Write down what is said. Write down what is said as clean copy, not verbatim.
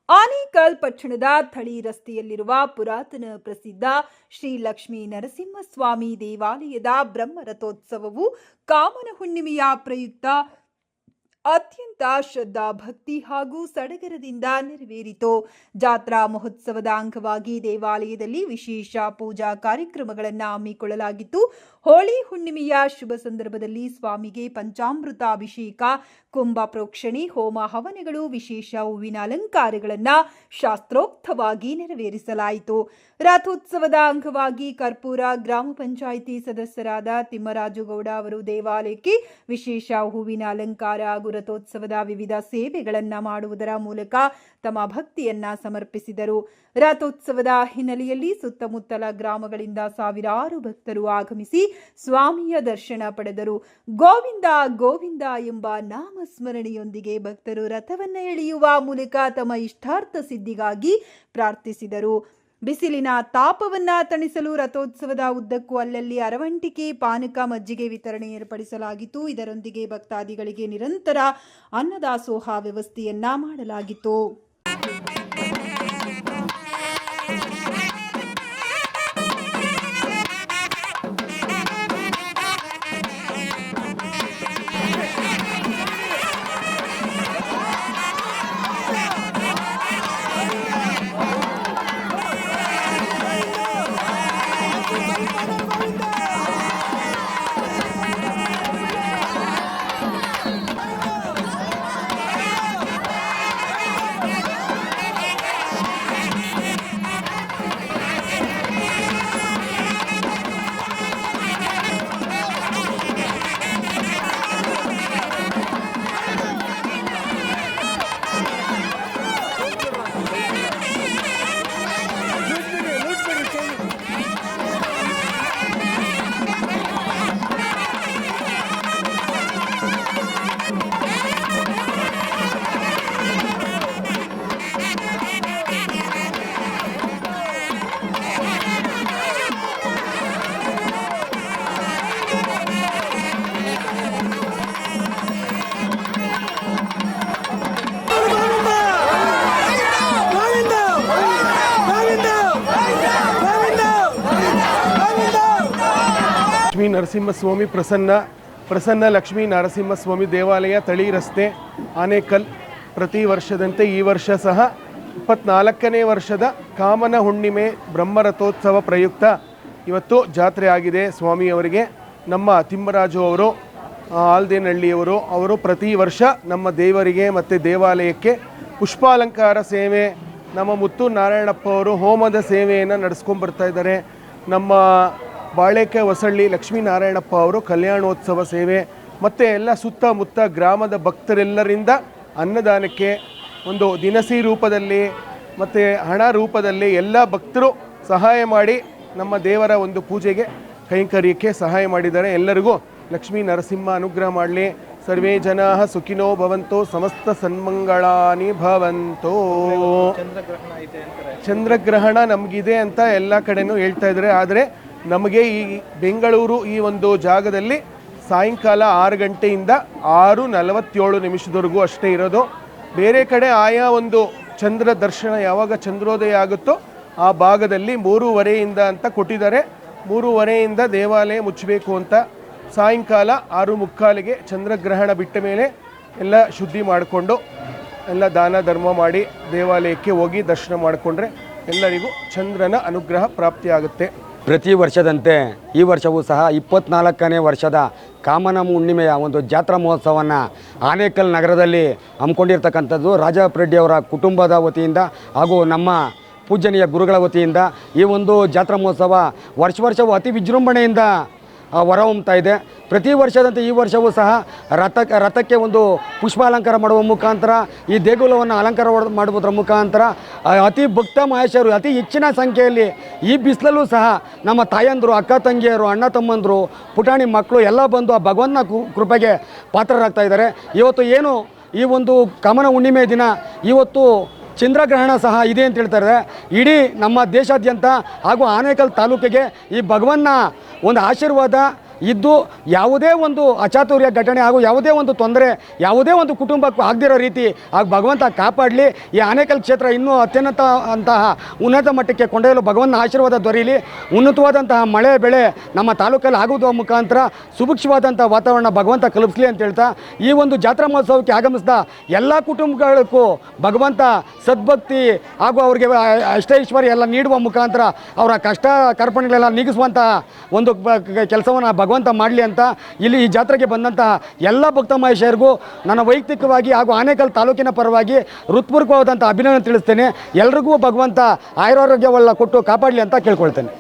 ಆನೇಕಲ್ ಪಟ್ಟಣದ ಥಳಿ ರಸ್ತೆಯಲ್ಲಿರುವ ಪುರಾತನ ಪ್ರಸಿದ್ಧ ಶ್ರೀ ಲಕ್ಷ್ಮೀ ನರಸಿಂಹಸ್ವಾಮಿ ದೇವಾಲಯದ ಬ್ರಹ್ಮರಥೋತ್ಸವವು ಕಾಮನ ಹುಣ್ಣಿಮೆಯ ಪ್ರಯುಕ್ತ ಅತ್ಯಂತ ಶ್ರದ್ಧಾ ಭಕ್ತಿ ಹಾಗೂ ಸಡಗರದಿಂದ ನೆರವೇರಿತು. ಜಾತ್ರಾ ಮಹೋತ್ಸವದ ಅಂಗವಾಗಿ ದೇವಾಲಯದಲ್ಲಿ ವಿಶೇಷ ಪೂಜಾ ಕಾರ್ಯಕ್ರಮಗಳನ್ನು ಹಮ್ಮಿಕೊಳ್ಳಲಾಗಿತ್ತು. ಹೋಳಿ ಹುಣ್ಣಿಮೆಯ ಶುಭ ಸಂದರ್ಭದಲ್ಲಿ ಸ್ವಾಮಿಗೆ ಪಂಚಾಮೃತ ಅಭಿಷೇಕ, ಕುಂಭ ಪ್ರೋಕ್ಷಣೆ, ಹೋಮ ಹವನಗಳು, ವಿಶೇಷ ಹೂವಿನ ಅಲಂಕಾರಗಳನ್ನು ಶಾಸ್ತ್ರೋಕ್ತವಾಗಿ ನೆರವೇರಿಸಲಾಯಿತು. ರಥೋತ್ಸವದ ಅಂಗವಾಗಿ ಕರ್ಪೂರ ಗ್ರಾಮ ಪಂಚಾಯಿತಿ ಸದಸ್ಯರಾದ ತಿಮ್ಮರಾಜುಗೌಡ ಅವರು ದೇವಾಲಯಕ್ಕೆ ವಿಶೇಷ ಹೂವಿನ ಅಲಂಕಾರ ಹಾಗೂ ರಥೋತ್ಸವದ ವಿವಿಧ ಸೇವೆಗಳನ್ನು ಮಾಡುವುದರ ಮೂಲಕ ತಮ್ಮ ಭಕ್ತಿಯನ್ನ ಸಮರ್ಪಿಸಿದರು. ರಥೋತ್ಸವದ ಹಿನ್ನೆಲೆಯಲ್ಲಿ ಸುತ್ತಮುತ್ತಲ ಗ್ರಾಮಗಳಿಂದ ಸಾವಿರಾರು ಭಕ್ತರು ಆಗಮಿಸಿ ಸ್ವಾಮಿಯ ದರ್ಶನ ಪಡೆದರು. ಗೋವಿಂದ ಗೋವಿಂದ ಎಂಬ ನಾಮಸ್ಮರಣೆಯೊಂದಿಗೆ ಭಕ್ತರು ರಥವನ್ನು ಎಳೆಯುವ ಮೂಲಕ ತಮ್ಮ ಇಷ್ಟಾರ್ಥ ಸಿದ್ಧಿಗಾಗಿ ಪ್ರಾರ್ಥಿಸಿದರು. ಬಿಸಿಲಿನ ತಾಪವನ್ನ ತಣಿಸಲು ರಥೋತ್ಸವದ ಉದ್ದಕ್ಕೂ ಅಲ್ಲಲ್ಲಿ ಅರವಂಟಿಕೆ, ಪಾನಕ, ಮಜ್ಜಿಗೆ ವಿತರಣೆ ಏರ್ಪಡಿಸಲಾಗಿತ್ತು. ಇದರೊಂದಿಗೆ ಭಕ್ತಾದಿಗಳಿಗೆ ನಿರಂತರ ಅನ್ನದಾಸೋಹ ವ್ಯವಸ್ಥೆಯನ್ನ ಮಾಡಲಾಗಿತ್ತು. ಲಕ್ಷ್ಮೀ ನರಸಿಂಹಸ್ವಾಮಿ ಪ್ರಸನ್ನ ಲಕ್ಷ್ಮೀ ನರಸಿಂಹಸ್ವಾಮಿ ದೇವಾಲಯ ಥಳಿ ರಸ್ತೆ ಆನೇಕಲ್. ಪ್ರತಿ ವರ್ಷದಂತೆ ಈ ವರ್ಷ ಸಹ 24ನೇ ವರ್ಷದ ಕಾಮನ ಹುಣ್ಣಿಮೆ ಬ್ರಹ್ಮರಥೋತ್ಸವ ಪ್ರಯುಕ್ತ ಇವತ್ತು ಜಾತ್ರೆ ಆಗಿದೆ. ಸ್ವಾಮಿಯವರಿಗೆ ನಮ್ಮ ತಿಮ್ಮರಾಜು ಅವರು ಆಲ್ದೇನಹಳ್ಳಿಯವರು ಅವರು ಪ್ರತಿ ವರ್ಷ ನಮ್ಮ ದೇವರಿಗೆ ಮತ್ತು ದೇವಾಲಯಕ್ಕೆ ಪುಷ್ಪಾಲಂಕಾರ ಸೇವೆ, ನಮ್ಮ ಮುತ್ತು ನಾರಾಯಣಪ್ಪ ಅವರು ಹೋಮದ ಸೇವೆಯನ್ನು ನಡೆಸ್ಕೊಂಡ್ಬರ್ತಾ ಇದ್ದಾರೆ. ನಮ್ಮ ಬಾಳೆಕೆ ಹೊಸಳ್ಳಿ ಲಕ್ಷ್ಮೀನಾರಾಯಣಪ್ಪ ಅವರು ಕಲ್ಯಾಣೋತ್ಸವ ಸೇವೆ ಮತ್ತು ಎಲ್ಲ ಸುತ್ತಮುತ್ತ ಗ್ರಾಮದ ಭಕ್ತರೆಲ್ಲರಿಂದ ಅನ್ನದಾನಕ್ಕೆ ಒಂದು ದಿನಸಿ ರೂಪದಲ್ಲಿ ಮತ್ತು ಹಣ ರೂಪದಲ್ಲಿ ಎಲ್ಲ ಭಕ್ತರು ಸಹಾಯ ಮಾಡಿ ನಮ್ಮ ದೇವರ ಒಂದು ಪೂಜೆಗೆ ಕೈಂಕರ್ಯಕ್ಕೆ ಸಹಾಯ ಮಾಡಿದ್ದಾರೆ. ಎಲ್ಲರಿಗೂ ಲಕ್ಷ್ಮೀ ನರಸಿಂಹ ಅನುಗ್ರಹ ಮಾಡಲಿ. ಸರ್ವೇ ಜನಾ ಸುಖಿನೋ ಭವಂತೋ, ಸಮಸ್ತ ಸನ್ಮಂಗಳಾನಿ ಭವಂತೋ. ಚಂದ್ರಗ್ರಹಣ ನಮಗಿದೆ ಅಂತ ಎಲ್ಲ ಕಡೆನೂ ಹೇಳ್ತಾ ಇದ್ದಾರೆ. ಆದರೆ ನಮಗೆ ಈ ಬೆಂಗಳೂರು ಈ ಒಂದು ಜಾಗದಲ್ಲಿ ಸಾಯಂಕಾಲ 6 ಗಂಟೆಯಿಂದ 6:47 ಅಷ್ಟೇ ಇರೋದು. ಬೇರೆ ಕಡೆ ಆಯಾ ಒಂದು ಚಂದ್ರ ದರ್ಶನ ಯಾವಾಗ ಚಂದ್ರೋದಯ ಆಗುತ್ತೋ ಆ ಭಾಗದಲ್ಲಿ 3:15 ಅಂತ ಕೊಟ್ಟಿದ್ದಾರೆ. 3:15 ದೇವಾಲಯ ಮುಚ್ಚಬೇಕು ಅಂತ. ಸಾಯಂಕಾಲ 6:45 ಚಂದ್ರಗ್ರಹಣ ಬಿಟ್ಟ ಮೇಲೆ ಎಲ್ಲ ಶುದ್ಧಿ ಮಾಡಿಕೊಂಡು ಎಲ್ಲ ದಾನ ಧರ್ಮ ಮಾಡಿ ದೇವಾಲಯಕ್ಕೆ ಹೋಗಿ ದರ್ಶನ ಮಾಡಿಕೊಂಡ್ರೆ ಎಲ್ಲರಿಗೂ ಚಂದ್ರನ ಅನುಗ್ರಹ ಪ್ರಾಪ್ತಿಯಾಗುತ್ತೆ. ಪ್ರತಿ ವರ್ಷದಂತೆ ಈ ವರ್ಷವೂ ಸಹ 24ನೇ ವರ್ಷದ ಕಾಮನ ಹುಣ್ಣಿಮೆಯ ಒಂದು ಜಾತ್ರಾ ಮಹೋತ್ಸವವನ್ನು ಆನೇಕಲ್ ನಗರದಲ್ಲಿ ಹಮ್ಮಿಕೊಂಡಿರ್ತಕ್ಕಂಥದ್ದು ರಾಜಪ್ಪ ರೆಡ್ಡಿ ಅವರ ಕುಟುಂಬದ ವತಿಯಿಂದ ಹಾಗೂ ನಮ್ಮ ಪೂಜನೀಯ ಗುರುಗಳ ವತಿಯಿಂದ ಈ ಒಂದು ಜಾತ್ರಾ ಮಹೋತ್ಸವ ವರ್ಷವೂ ಅತಿ ವಿಜೃಂಭಣೆಯಿಂದ ಹೊರಹೊಮ್ಮುತ್ತಾ ಇದೆ. ಪ್ರತಿ ವರ್ಷದಂತೆ ಈ ವರ್ಷವೂ ಸಹ ರಥಕ್ಕೆ ಒಂದು ಪುಷ್ಪಾಲಂಕಾರ ಮಾಡುವ ಮುಖಾಂತರ ಈ ದೇಗುಲವನ್ನು ಅಲಂಕಾರ ಮಾಡುವುದರ ಮುಖಾಂತರ ಅತಿ ಭಕ್ತ ಮಹೇಶರು ಅತಿ ಹೆಚ್ಚಿನ ಸಂಖ್ಯೆಯಲ್ಲಿ ಈ ಬಿಸಿಲಲ್ಲೂ ಸಹ ನಮ್ಮ ತಾಯಂದರು, ಅಕ್ಕ ತಂಗಿಯರು, ಅಣ್ಣ ತಮ್ಮಂದರು, ಪುಟಾಣಿ ಮಕ್ಕಳು ಎಲ್ಲ ಬಂದು ಆ ಭಗವಂತನ ಕೃಪೆಗೆ ಪಾತ್ರರಾಗ್ತಾ ಇದ್ದಾರೆ. ಇವತ್ತು ಏನು ಈ ಒಂದು ಕಾಮನ ಹುಣ್ಣಿಮೆ ದಿನ ಇವತ್ತು ಚಂದ್ರಗ್ರಹಣ ಸಹ ಇದೆ ಅಂತ ಹೇಳ್ತಾರೆ. ಇಡೀ ನಮ್ಮ ದೇಶಾದ್ಯಂತ ಹಾಗೂ ಆನೇಕಲ್ ತಾಲೂಕಿಗೆ ಈ ಭಗವನ್ನ ಒಂದು ಆಶೀರ್ವಾದ ಇದ್ದು ಯಾವುದೇ ಒಂದು ಅಚಾತುರ್ಯ ಘಟನೆ ಹಾಗೂ ಯಾವುದೇ ಒಂದು ತೊಂದರೆ ಯಾವುದೇ ಒಂದು ಕುಟುಂಬಕ್ಕೂ ಆಗದಿರೋ ರೀತಿ ಆಗ ಭಗವಂತ ಕಾಪಾಡಲಿ. ಈ ಆನೇಕಲ್ ಕ್ಷೇತ್ರ ಇನ್ನೂ ಅತ್ಯುನ್ನತ ಉನ್ನತ ಮಟ್ಟಕ್ಕೆ ಕೊಂಡೊಯ್ಯಲು ಭಗವಂತನ ಆಶೀರ್ವಾದ ದೊರೆಯಲಿ. ಉನ್ನತವಾದಂತಹ ಮಳೆ ಬೆಳೆ ನಮ್ಮ ತಾಲೂಕಲ್ಲಿ ಆಗುವುದರ ಮುಖಾಂತರ ಸುಭಿಕ್ಷವಾದಂಥ ವಾತಾವರಣ ಭಗವಂತ ಕಲ್ಪಿಸಲಿ ಅಂತ ಹೇಳ್ತಾ, ಈ ಒಂದು ಜಾತ್ರಾ ಮಹೋತ್ಸವಕ್ಕೆ ಆಗಮಿಸಿದ ಎಲ್ಲ ಕುಟುಂಬಗಳಿಗೂ ಭಗವಂತ ಸದ್ಭಕ್ತಿ ಹಾಗೂ ಅವರಿಗೆ ಅಷ್ಟೈಶ್ವರ್ಯ ಎಲ್ಲ ನೀಡುವ ಮುಖಾಂತರ ಅವರ ಕಷ್ಟ ಕಾರ್ಪಣ್ಯಗಳೆಲ್ಲ ನೀಗಿಸುವಂಥ ಒಂದು ಕೆಲಸವನ್ನು ಭಗವಂತ ಮಾಡಲಿ ಅಂತ ಇಲ್ಲಿ ಈ ಜಾತ್ರೆಗೆ ಬಂದಂತಹ ಎಲ್ಲ ಭಕ್ತ ಮಹೇಶರಿಗೂ ನನ್ನ ವೈಯಕ್ತಿಕವಾಗಿ ಹಾಗೂ ಆನೇಕಲ್ ತಾಲೂಕಿನ ಪರವಾಗಿ ಹೃತ್ಪೂರ್ವಕವಾದಂಥ ಅಭಿನಂದನೆ ತಿಳಿಸ್ತೇನೆ. ಎಲ್ರಿಗೂ ಭಗವಂತ ಆಯುರಾರೋಗ್ಯವೆಲ್ಲ ಕೊಟ್ಟು ಕಾಪಾಡಲಿ ಅಂತ ಕೇಳ್ಕೊಳ್ತೇನೆ.